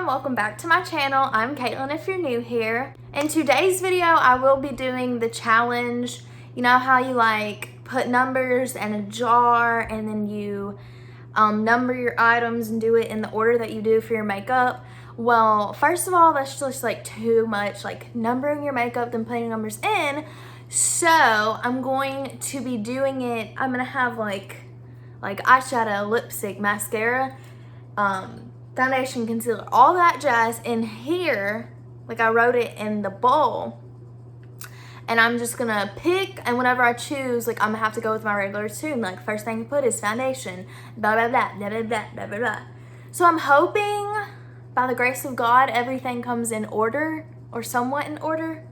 everyone, welcome back to my channel. I'm Caitlin if you're new here. In today's video, I will be doing the challenge. You know how you like put numbers in a jar and then you number your items and do it in the order that you do for your makeup? Well, first of all, that's just like too much, like numbering your makeup then putting numbers in. So I'm going to be doing it. I'm gonna have like eyeshadow, lipstick, mascara, foundation, concealer, all that jazz in here. Like I wrote it in the bowl, and I'm just gonna pick, and whenever I choose, like I'm gonna have to go with my regular tune. Like first thing you put is foundation, blah blah blah blah blah blah blah blah blah. So I'm hoping by the grace of God everything comes in order or somewhat in order.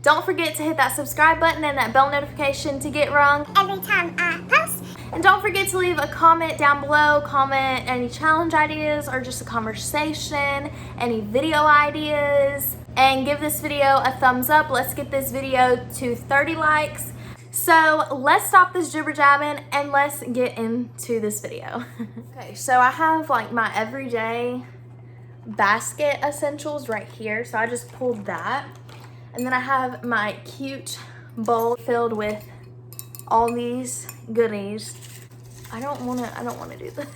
Don't forget to hit that subscribe button and that bell notification to get rung every time I post. And don't forget to leave a comment down below. Comment any challenge ideas or just a conversation, any video ideas. And give this video a thumbs up. Let's get this video to 30 likes. So let's stop this jibber jabbing and let's get into this video. Okay, so I have like my everyday basket essentials right here. So I just pulled that. And then I have my cute bowl filled with all these goodies. I don't wanna do this.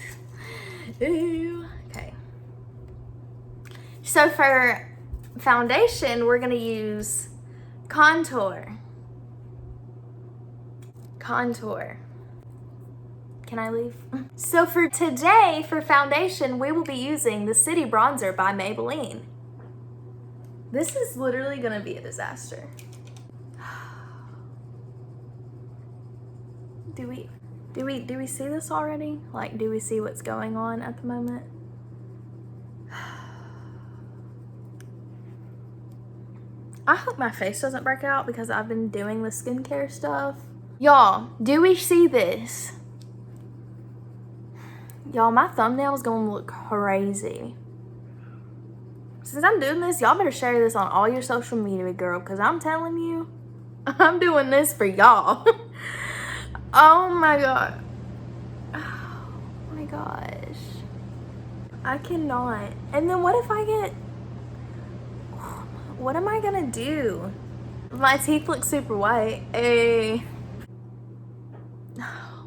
Ew. Okay. So for foundation, we're gonna use contour. Contour. Can I leave? So for today, for foundation, we will be using the City Bronzer by Maybelline. This is literally gonna be a disaster. Do we see this already? Like, do we see what's going on at the moment? I hope my face doesn't break out because I've been doing the skincare stuff. Y'all, do we see this? Y'all, my thumbnail is gonna look crazy. Since I'm doing this, y'all better share this on all your social media, girl, because I'm telling you, I'm doing this for y'all. Oh my god. Oh my gosh. I cannot. And then what if I get... What am I gonna do? My teeth look super white. Hey.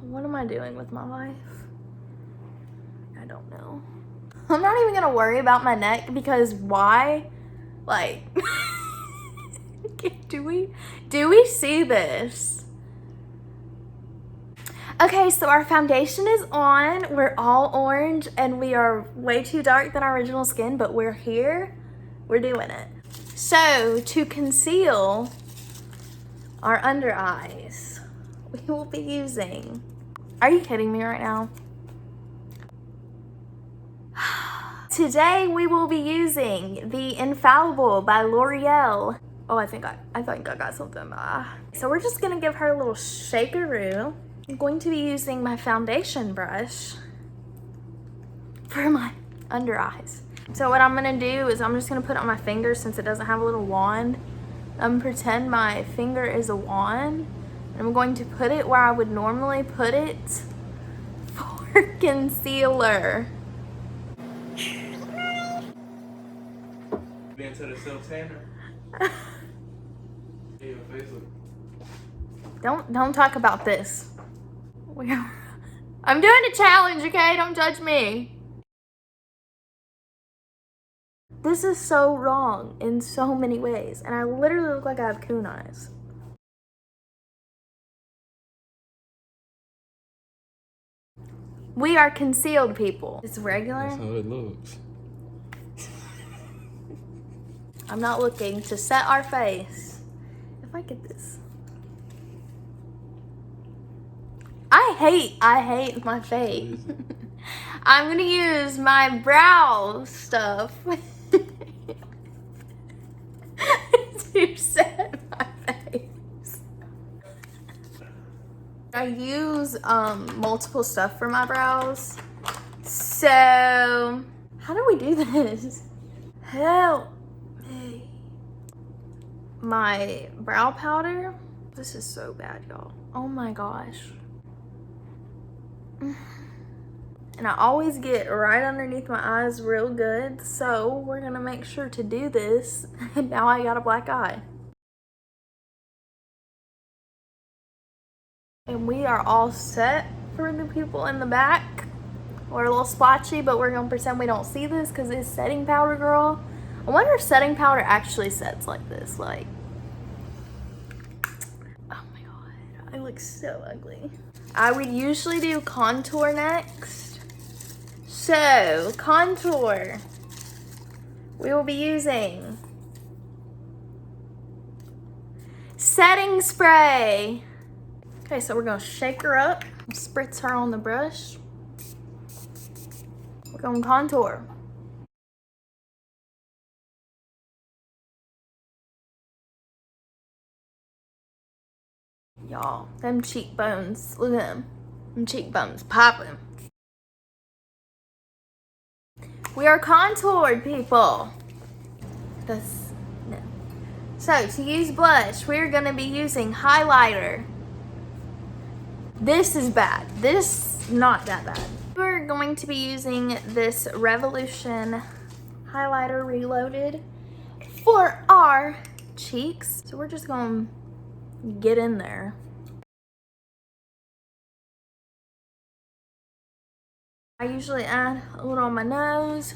What am I doing with my life? I don't know. I'm not even gonna worry about my neck because why? Like, do we see this? Okay, so our foundation is on. We're all orange and we are way too dark than our original skin, but we're here. We're doing it. So to conceal our under eyes, we will be using... Are you kidding me right now? Today we will be using the Infallible by L'Oreal. Oh, I think I got something. So we're just gonna give her a little shakeroo. I'm going to be using my foundation brush for my under eyes. So what I'm gonna do is I'm just gonna put it on my finger since it doesn't have a little wand. I'm gonna pretend my finger is a wand. And I'm going to put it where I would normally put it for concealer. Into the self-tanner. Don't talk about this. I'm doing a challenge, okay? Don't judge me. This is so wrong in so many ways, and I literally look like I have coon eyes. We are concealed people. It's regular. That's how it looks. I'm not looking to set our face. If I get this. I hate my face. I'm gonna use my brow stuff to set my face. I use multiple stuff for my brows. So how do we do this? Help me. My brow powder. This is so bad, y'all. Oh my gosh. And I always get right underneath my eyes real good. So we're gonna make sure to do this. And now I got a black eye. And we are all set for the people in the back. We're a little splotchy, but we're gonna pretend we don't see this because it's setting powder, girl. I wonder if setting powder actually sets like this. Like, oh my god, I look so ugly. I would usually do contour next. So, contour. We will be using setting spray. Okay, so we're gonna shake her up, spritz her on the brush. We're gonna contour. Y'all, them cheekbones, look at them. Them cheekbones popping. We are contoured, people. That's, no. So, to use blush, we're gonna be using highlighter. This is bad. This, not that bad. We're going to be using this Revolution highlighter reloaded for our cheeks. So we're just gonna get in there. I usually add a little on my nose.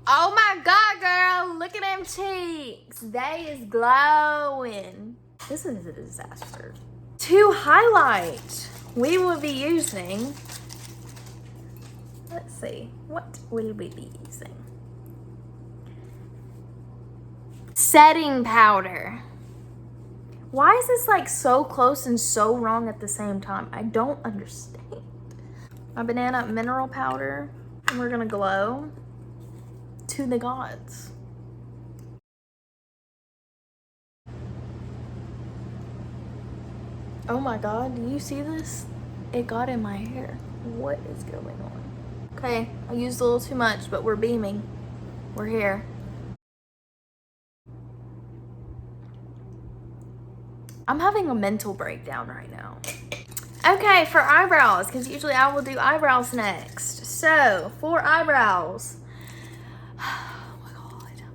Oh my god, girl, look at them cheeks. They is glowing. This is a disaster. To highlight, we will be using, let's see, what will we be using? Setting powder. Why is this like so close and so wrong at the same time? I don't understand. My banana mineral powder, and we're gonna glow to the gods. Oh my god, do you see this? It got in my hair. What is going on? Okay, I used a little too much, but we're beaming. We're here. I'm having a mental breakdown right now. Okay, for eyebrows, because usually I will do eyebrows next. So, for eyebrows, oh my god.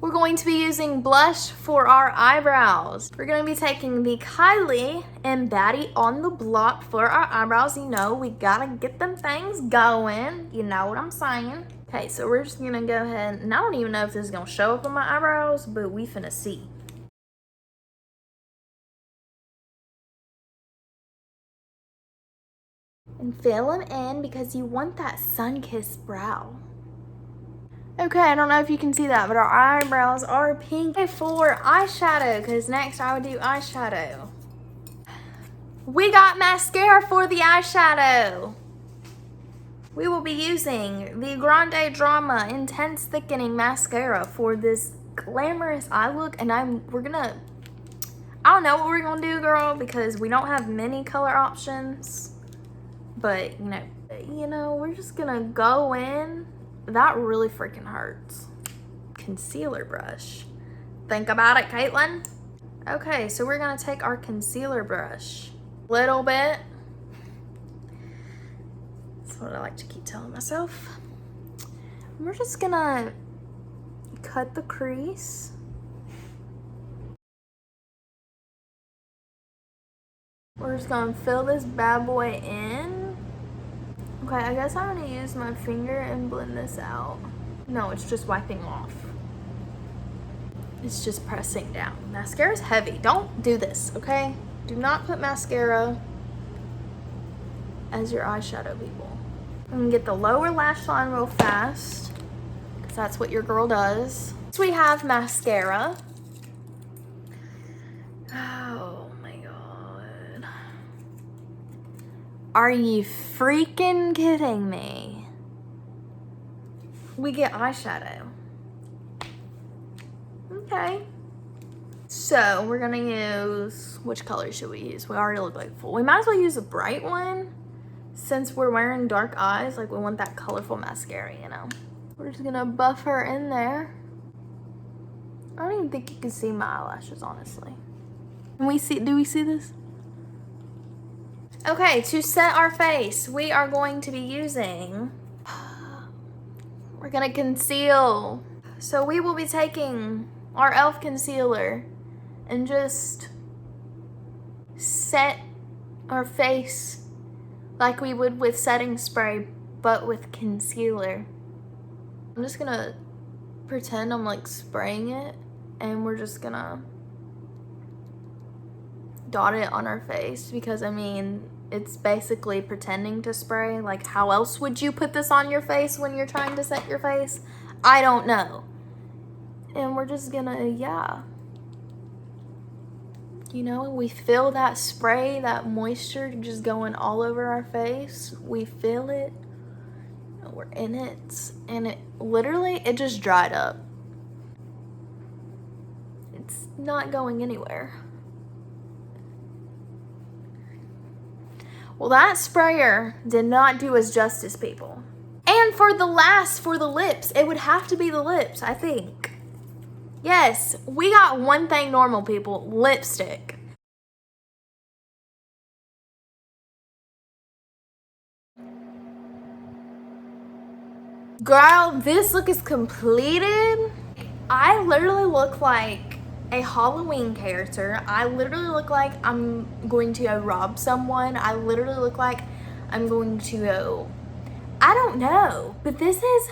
We're going to be using blush for our eyebrows. We're going to be taking the Kylie and Baddie on the Block for our eyebrows. You know, we gotta get them things going. You know what I'm saying? Okay, so we're just gonna go ahead, and I don't even know if this is gonna show up on my eyebrows, but we finna see. And fill them in because you want that sun-kissed brow. Okay, I don't know if you can see that, but our eyebrows are pink. Okay, for eyeshadow, because next I would do eyeshadow. We got mascara for the eyeshadow. We will be using the Grande Drama Intense Thickening Mascara for this glamorous eye look, and I don't know what we're gonna do, girl, because we don't have many color options. But, you know, we're just gonna go in. That really freaking hurts. Concealer brush. Think about it, Kaitlan. Okay, so we're gonna take our concealer brush. Little bit. That's what I like to keep telling myself. And we're just gonna cut the crease. We're just gonna fill this bad boy in. Okay, I guess I'm gonna use my finger and blend this out. No, it's just wiping off. It's just pressing down. Mascara's heavy. Don't do this, okay? Do not put mascara as your eyeshadow, people. I'm gonna get the lower lash line real fast, because that's what your girl does. So we have mascara. Oh my god. Are you freaking kidding me? We get eyeshadow. Okay. So we're gonna use, which color should we use? We already look like full. We might as well use a bright one since we're wearing dark eyes. Like, we want that colorful mascara, you know? We're just gonna buff her in there. I don't even think you can see my eyelashes, honestly. Can we see, do we see this? Okay, to set our face, we are going to be using, we're gonna conceal. So we will be taking our e.l.f. concealer and just set our face like we would with setting spray, but with concealer. I'm just gonna pretend I'm like spraying it, and we're just gonna dot it on our face, because I mean, it's basically pretending to spray. Like, how else would you put this on your face when you're trying to set your face? I don't know. And we're just gonna, yeah. You know, we feel that spray, that moisture just going all over our face. We feel it. We're in it. And it literally, it just dried up. It's not going anywhere. Well, that sprayer did not do us justice, people. And for the lips, it would have to be the lips, I think. Yes, we got one thing normal, people: lipstick. Girl, this look is completed. I literally look like a Halloween character. I literally look like I'm going to go rob someone. I literally look like I'm going to go, I don't know, but this is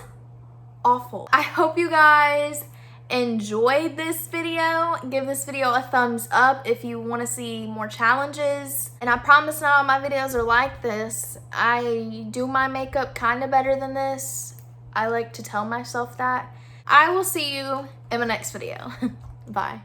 awful. I hope you guys enjoyed this video. Give this video a thumbs up if you want to see more challenges. And I promise not all my videos are like this. I do my makeup kind of better than this. I like to tell myself that. I will see you in my next video. Bye.